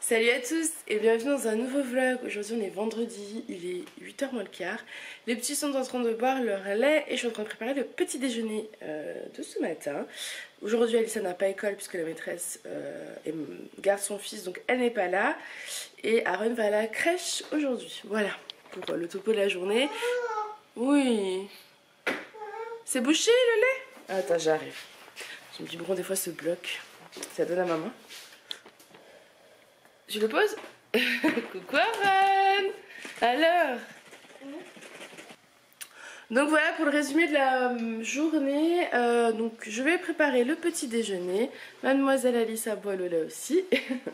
Salut à tous et bienvenue dans un nouveau vlog. Aujourd'hui on est vendredi, il est 8h moins le quart. Les petits sont en train de boire leur lait et je suis en train de préparer le petit déjeuner de ce matin. Aujourd'hui Alissa n'a pas école puisque la maîtresse garde son fils, donc elle n'est pas là. Et Aaron va à la crèche aujourd'hui. Voilà pour le topo de la journée. Oui. C'est bouché le lait? Attends, j'arrive. Son biberon des fois se bloque. Ça donne à maman. Je le pose. Coucou Aaron. Alors. Donc voilà pour le résumé de la journée. Donc je vais préparer le petit déjeuner. Mademoiselle Alice boit le lait aussi.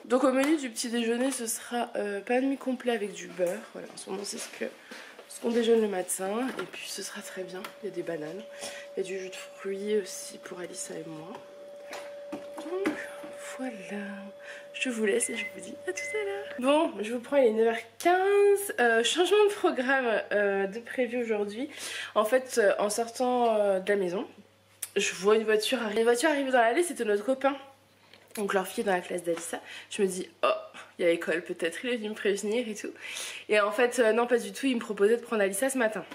Donc au menu du petit déjeuner ce sera pain de mie complet avec du beurre. Voilà, en ce moment c'est ce qu'on déjeune le matin. Et puis ce sera très bien. Il y a des bananes. Il y a du jus de fruits aussi pour Alice et moi. Donc voilà. Je vous laisse et je vous dis à tout à l'heure. Bon, je vous prends, il est 9h15. Changement de programme de prévu aujourd'hui. En fait, en sortant de la maison, je vois une voiture arriver. Une voiture arrive dans l'allée, c'était notre copain. Donc leur fille est dans la classe d'Alissa. Je me dis, oh, il y a école peut-être, il est venu me prévenir et tout. Et en fait, non, pas du tout, il me proposait de prendre Alissa ce matin.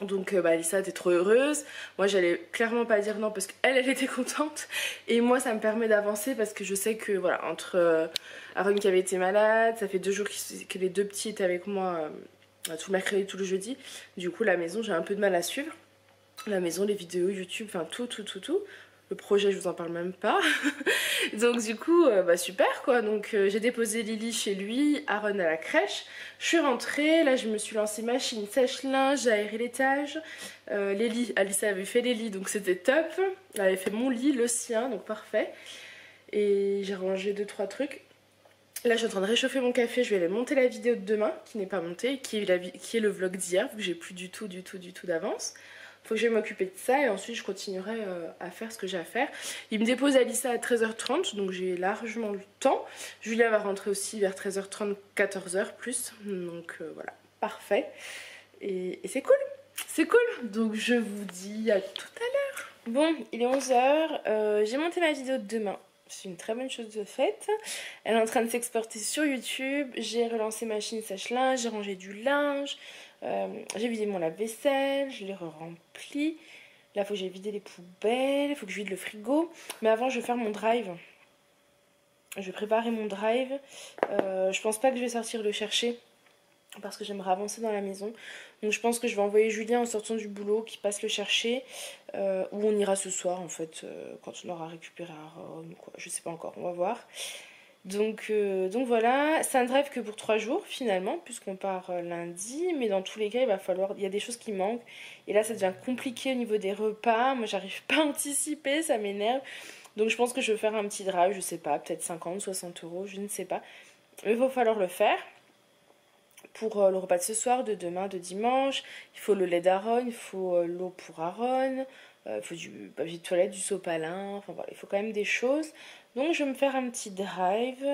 Donc Alissa était trop heureuse. Moi j'allais clairement pas dire non parce qu'elle était contente. Et moi ça me permet d'avancer parce que je sais que voilà, entre Aaron qui avait été malade, ça fait 2 jours que les deux petits étaient avec moi tout le mercredi, tout le jeudi. Du coup la maison j'ai un peu de mal à suivre. La maison, les vidéos YouTube, enfin tout. Le projet je vous en parle même pas. Donc du coup super quoi. Donc j'ai déposé Lily chez lui, Aaron à la crèche. Je suis rentrée, là je me suis lancée machine sèche-linge, j'ai aéré l'étage. Les lits, Alice avait fait les lits donc c'était top. Elle avait fait mon lit, le sien, donc parfait. Et j'ai rangé 2-3 trucs. Là je suis en train de réchauffer mon café, je vais aller monter la vidéo de demain qui n'est pas montée, qui est le vlog d'hier vu que j'ai plus du tout d'avance. Faut que je vais m'occuper de ça et ensuite je continuerai à faire ce que j'ai à faire. Il me dépose Alissa à 13h30 donc j'ai largement le temps. Julia va rentrer aussi vers 13h30, 14h plus. Donc voilà, parfait. Et c'est cool, c'est cool. Donc je vous dis à tout à l'heure. Bon, il est 11h, j'ai monté ma vidéo de demain. C'est une très bonne chose de faite. Elle est en train de s'exporter sur YouTube. J'ai relancé ma machine sèche-linge, j'ai rangé du linge. J'ai vidé mon lave-vaisselle, je l'ai rempli. Là, il faut que j'ai vidé les poubelles, il faut que je vide le frigo. Mais avant, je vais faire mon drive. Je vais préparer mon drive. Je pense pas que je vais sortir le chercher parce que j'aimerais avancer dans la maison. Donc je pense que je vais envoyer Julien en sortant du boulot qui passe le chercher. Ou on ira ce soir en fait quand on aura récupéré Aaron ou quoi. Je sais pas encore, on va voir. Donc voilà, c'est un drive que pour 3 jours finalement, puisqu'on part lundi, mais dans tous les cas, il y a des choses qui manquent. Et là, ça devient compliqué au niveau des repas. Moi, j'arrive pas à anticiper, ça m'énerve. Donc je pense que je vais faire un petit drive, je sais pas, peut-être 50, 60 euros, je ne sais pas. Mais il va falloir le faire. Pour le repas de ce soir, de demain, de dimanche, il faut le lait d'Aaron, il faut l'eau pour Aaron, il faut du papier de toilette, du sopalin, enfin voilà, il faut quand même des choses. Donc je vais me faire un petit drive.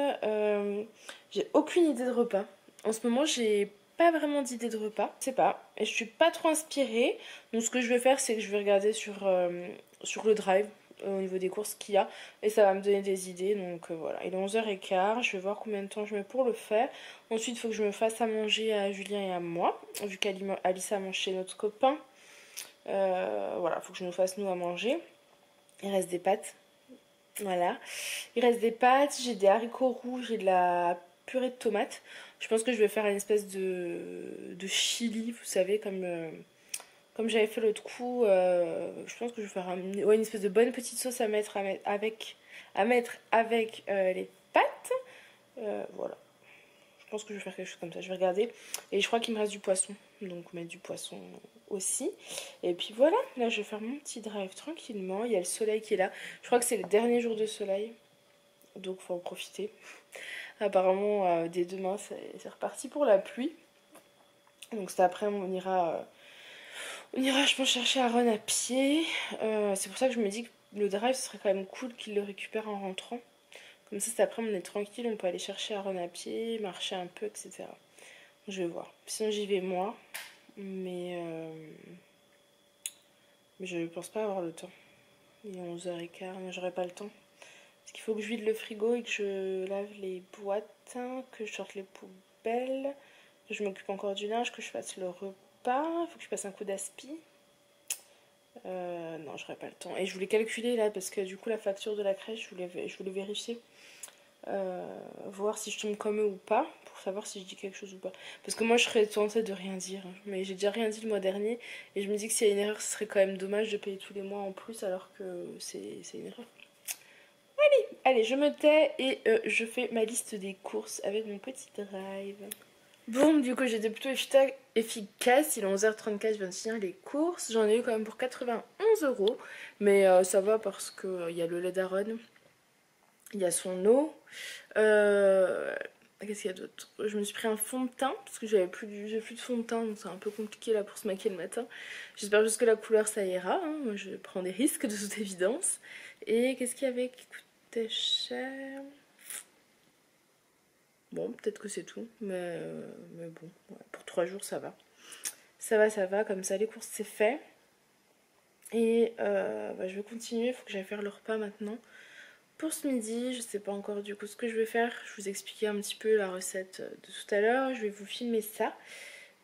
J'ai aucune idée de repas. En ce moment, j'ai pas vraiment d'idée de repas, je sais pas, et je suis pas trop inspirée. Donc ce que je vais faire, c'est que je vais regarder sur le drive au niveau des courses qu'il y a et ça va me donner des idées. Donc voilà, il est 11h15, je vais voir combien de temps je mets pour le faire. Ensuite il faut que je me fasse à manger à Julien et à moi, vu qu'Alice a mangé chez notre copain. Voilà, il faut que je nous fasse nous à manger. Il reste des pâtes, voilà, il reste des pâtes, j'ai des haricots rouges et de la purée de tomates. Je pense que je vais faire une espèce de chili, vous savez, comme j'avais fait l'autre coup. Je pense que je vais faire une espèce de bonne petite sauce à mettre avec les pâtes. Voilà. Je pense que je vais faire quelque chose comme ça. Je vais regarder. Et je crois qu'il me reste du poisson. Donc mettre du poisson aussi. Et puis voilà. Là, je vais faire mon petit drive tranquillement. Il y a le soleil qui est là. Je crois que c'est le dernier jour de soleil. Donc faut en profiter. Apparemment, dès demain, c'est reparti pour la pluie. Donc cet après, on ira, je pense, chercher Aaron à pied. C'est pour ça que je me dis que le drive, ce serait quand même cool qu'il le récupère en rentrant. Comme ça, cet après, on est tranquille, on peut aller chercher Aaron à pied, marcher un peu, etc. Je vais voir. Sinon, j'y vais moi. Mais je pense pas avoir le temps. Il est 11h15, mais j'aurai pas le temps. Parce qu'il faut que je vide le frigo et que je lave les boîtes matin, que je sorte les poubelles, que je m'occupe encore du linge, que je fasse le repas. Il faut que je passe un coup d'aspi. Non, j'aurais pas le temps. Et je voulais calculer là, parce que du coup, la facture de la crèche, je voulais vérifier. Voir si je tombe comme eux ou pas, pour savoir si je dis quelque chose ou pas. Parce que moi, je serais tentée de rien dire. Mais j'ai déjà rien dit le mois dernier. Et je me dis que s'il y a une erreur, ce serait quand même dommage de payer tous les mois en plus, alors que c'est une erreur. Allez, je me tais et je fais ma liste des courses avec mon petit drive. Bon, du coup, j'étais plutôt efficace. Il est 11h34, je viens de finir les courses. J'en ai eu quand même pour 91 €. Mais ça va parce qu'il y a le lait d'Aaron. Il y a son eau. Qu'est-ce qu'il y a d'autre? Je me suis pris un fond de teint parce que j'ai plus de fond de teint, donc c'est un peu compliqué là pour se maquiller le matin. J'espère juste que la couleur ça ira, hein. Moi je prends des risques de toute évidence. Et qu'est-ce qu'il y avait qui coûtait cher? Bon, peut-être que c'est tout, mais bon, ouais, pour 3 jours ça va. Ça va, comme ça les courses c'est fait. Et je vais continuer, il faut que j'aille faire le repas maintenant. Pour ce midi, je sais pas encore du coup ce que je vais faire. Je vous expliquais un petit peu la recette de tout à l'heure. Je vais vous filmer ça.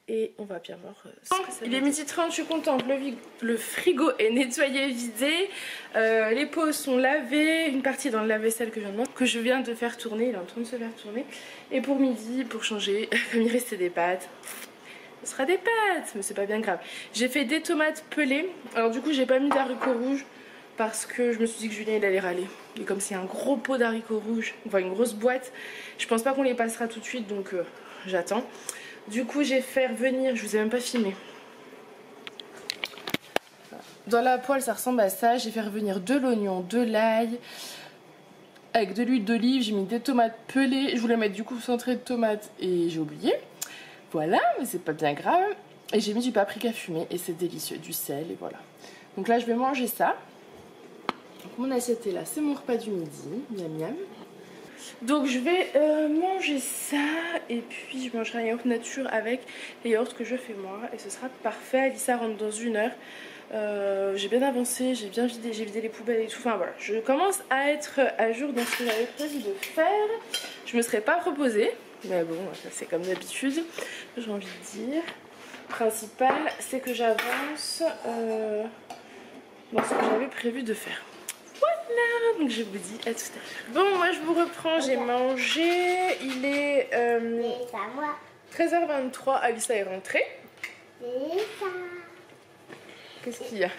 Et on va bien voir ce que ça va. Il est 12h30, je suis contente. Le frigo est nettoyé, vidé. Les pots sont lavés. Une partie dans le lave-vaisselle que je viens de faire tourner. Il est en train de se faire tourner. Et pour midi, pour changer, comme il restait des pâtes, ce sera des pâtes. Mais c'est pas bien grave. J'ai fait des tomates pelées. Alors du coup, j'ai pas mis d'haricots rouges. Parce que je me suis dit que Julien il allait râler. Et comme c'est un gros pot d'haricots rouges, enfin une grosse boîte, je pense pas qu'on les passera tout de suite, donc j'attends. Du coup j'ai fait revenir, je vous ai même pas filmé. Dans la poêle ça ressemble à ça, j'ai fait revenir de l'oignon, de l'ail, avec de l'huile d'olive, j'ai mis des tomates pelées. Je voulais mettre du concentré de tomates et j'ai oublié. Voilà, mais c'est pas bien grave. Et j'ai mis du paprika fumé et c'est délicieux, du sel et voilà. Donc là je vais manger ça. Donc mon assiette est là, c'est mon repas du midi, miam miam. Donc je vais manger ça et puis je mangerai un yaourt nature avec les yaourts que je fais moi et ce sera parfait. Alissa rentre dans 1 heure. J'ai bien avancé, j'ai vidé les poubelles et tout. Enfin voilà, je commence à être à jour dans ce que j'avais prévu de faire. Je me serais pas reposée, mais bon, c'est comme d'habitude, j'ai envie de dire. Le principal, c'est que j'avance dans ce que j'avais prévu de faire. Voilà, donc je vous dis à tout à l'heure. Bon, moi je vous reprends, j'ai mangé. Il est 13h23, Alissa est rentrée. Qu'est-ce qu'il y a?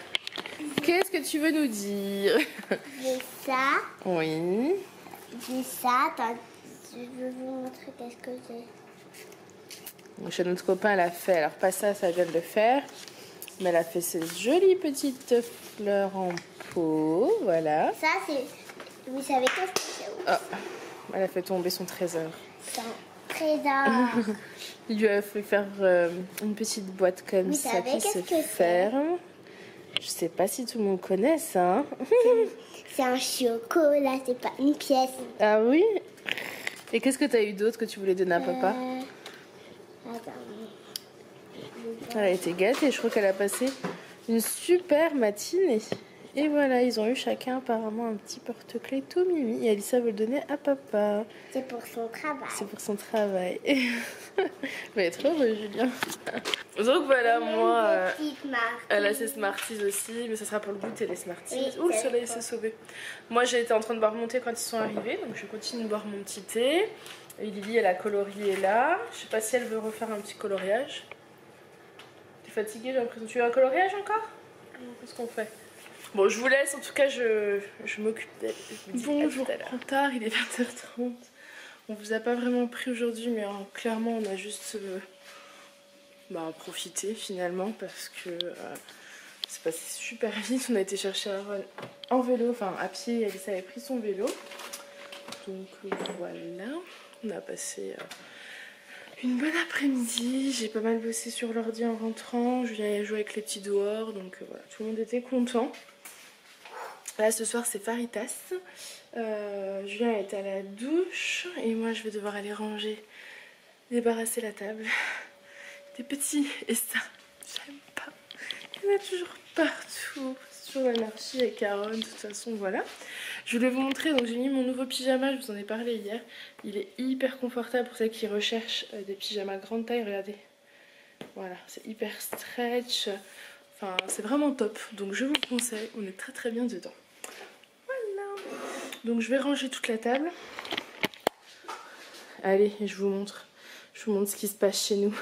Qu'est-ce que tu veux nous dire? J'ai ça. Oui. J'ai ça. Attends, je vais vous montrer qu'est-ce que j'ai. Donc, chez notre copain, elle a fait, alors pas ça, ça vient de le faire. Mais elle a fait ces jolies petites fleurs en pot, voilà. Ça, c'est... Vous savez qu'est-ce que c'est? Oh, elle a fait tomber son trésor. C'est un trésor. Il lui a fait faire une petite boîte comme ça qui se ferme. Je sais pas si tout le monde connaît ça. Hein. C'est un chocolat, c'est pas une pièce. Ah oui? Et qu'est-ce que tu as eu d'autre que tu voulais donner à papa? Attends. Elle a été gâtée, je crois qu'elle a passé une super matinée. Et voilà, ils ont eu chacun apparemment un petit porte-clés tout mimi. Et Alissa veut le donner à papa. C'est pour son travail. C'est pour son travail. Va être heureux, Julien. Donc voilà, moi, elle a ses Smarties aussi, mais ça sera pour le goûter, les Smarties. Oui, ouh, le soleil s'est sauvé. Moi, j'ai été en train de boire mon thé quand ils sont arrivés, donc je continue de boire mon petit thé. Et Lily, elle a colorié là. Je sais pas si elle veut refaire un petit coloriage. T'es fatiguée, j'ai l'impression. Tu veux un coloriage encore? Qu'est-ce qu'on fait? Bon, je vous laisse, en tout cas, je m'occupe d'elle. Bon, je vous reprends tard, il est 20h30. On vous a pas vraiment pris aujourd'hui, mais clairement, on a juste profité finalement parce que c'est passé super vite. On a été chercher Aaron en vélo, enfin à pied, Alissa avait pris son vélo. Donc voilà, on a passé une bonne après-midi. J'ai pas mal bossé sur l'ordi en rentrant. Je viens jouer avec les petits dehors, donc voilà, tout le monde était content. Là ce soir c'est Faritas. Julien est à la douche et moi je vais devoir aller ranger, débarrasser la table. Des petits, et ça j'aime pas. Il y en a toujours partout. sur l'anarchie et Caron, de toute façon voilà. Je voulais vous montrer, donc j'ai mis mon nouveau pyjama, je vous en ai parlé hier. Il est hyper confortable pour celles qui recherchent des pyjamas grande taille, regardez. Voilà, c'est hyper stretch, enfin c'est vraiment top, donc je vous le conseille, on est très très bien dedans. Voilà, donc je vais ranger toute la table. Allez, je vous montre ce qui se passe chez nous.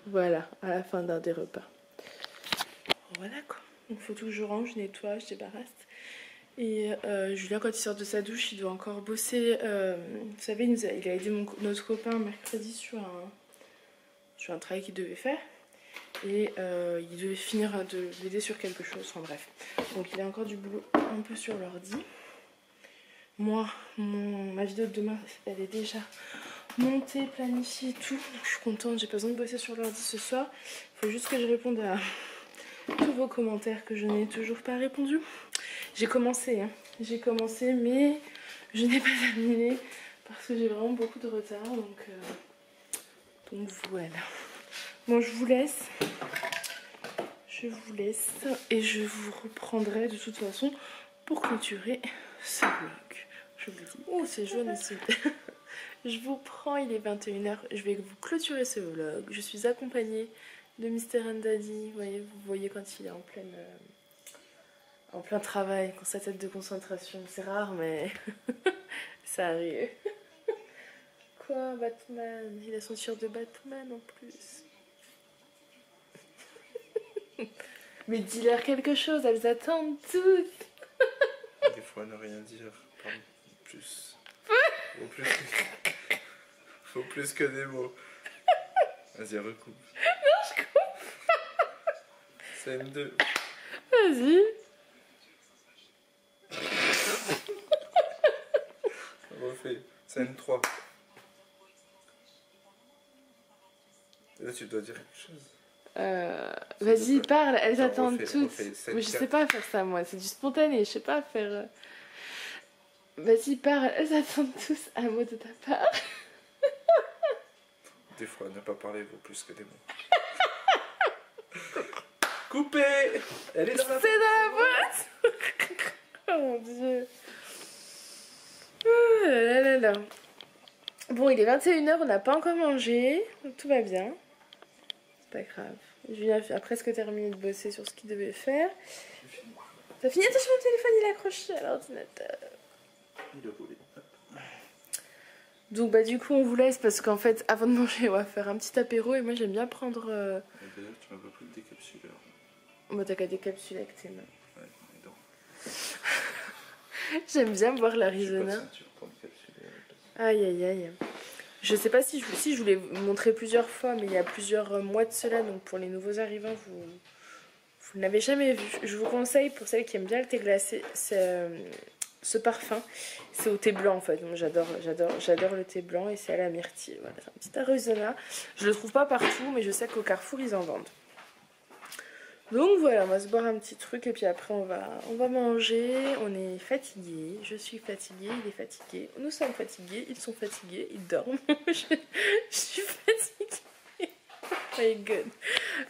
Voilà, à la fin d'un des repas. Voilà quoi, il faut tout que je range, je nettoie, je débarrasse. Et Julien, quand il sort de sa douche, il doit encore bosser. Vous savez, il a aidé notre copain mercredi sur un travail qu'il devait faire. Et il devait finir de l'aider sur quelque chose, enfin bref. Donc il a encore du boulot un peu sur l'ordi. Moi, ma vidéo de demain, elle est déjà montée, planifiée, tout. Donc, je suis contente, j'ai pas besoin de bosser sur l'ordi ce soir. Il faut juste que je réponde à tous vos commentaires que je n'ai toujours pas répondu. J'ai commencé, mais je n'ai pas terminé parce que j'ai vraiment beaucoup de retard. Donc voilà. Bon, je vous laisse. Et je vous reprendrai de toute façon pour clôturer ce vlog. Je vous dis, oh c'est jaune ici. Je vous prends, il est 21 h. Je vais vous clôturer ce vlog. Je suis accompagnée de Mr. and Daddy. Vous voyez quand il est en plein travail, quand sa tête de concentration. C'est rare, mais ça arrive. Quoi, Batman? Il a son t-shirt de Batman en plus. Mais dis-leur quelque chose, elles attendent toutes. Des fois, ne rien dire. Pardon. Plus. Faut plus que des mots. Vas-y, recoupe. Non, je coupe. Scène 2. Vas-y. On refait. Scène 3. Et là, tu dois dire quelque chose. Vas-y, parle, elles attendent toutes. Refais, Mais je sais pas faire ça, moi, c'est du spontané, je sais pas faire. Vas-y, parle, elles attendent tous un mot de ta part. Des fois, ne pas parler vaut plus que des mots. Coupé. Elle est dans la boîte. C'est dans la boîte. Oh mon dieu. Oh là là là. Bon, il est 21 h, on n'a pas encore mangé, donc tout va bien. C'est pas grave. Julien a presque terminé de bosser sur ce qu'il devait faire. T'as fini? Attention, mon téléphone il est accroché à l'ordinateur. Il a roulé. Donc bah du coup on vous laisse parce qu'en fait avant de manger on va faire un petit apéro et moi j'aime bien prendre... D'ailleurs tu m'as pas pris le décapsuleur. Bah t'as qu'à décapsuler avec tes mains. Ouais, mais non. J'aime bien boire l'Arizona. Aïe aïe aïe. Je sais pas si je voulais vous montrer plusieurs fois, mais il y a plusieurs mois de cela, donc pour les nouveaux arrivants, vous ne l'avez jamais vu. Je vous conseille, pour celles qui aiment bien le thé glacé, ce parfum. C'est au thé blanc en fait. J'adore le thé blanc et c'est à la myrtille. Voilà, c'est un petit Arizona. Je le trouve pas partout, mais je sais qu'au Carrefour ils en vendent. Donc voilà, on va se boire un petit truc et puis après on va manger. On est fatigué, je suis fatiguée, il est fatigué, nous sommes fatigués, ils sont fatigués, ils dorment. je suis fatiguée. Oh my god.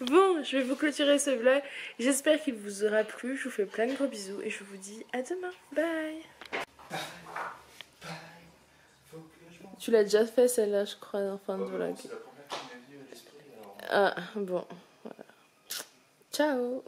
Bon, je vais vous clôturer ce vlog. J'espère qu'il vous aura plu. Je vous fais plein de gros bisous et je vous dis à demain. Bye. Tu l'as déjà fait celle-là, je crois, en fin de vlog. Ah, bon. Voilà. Ciao.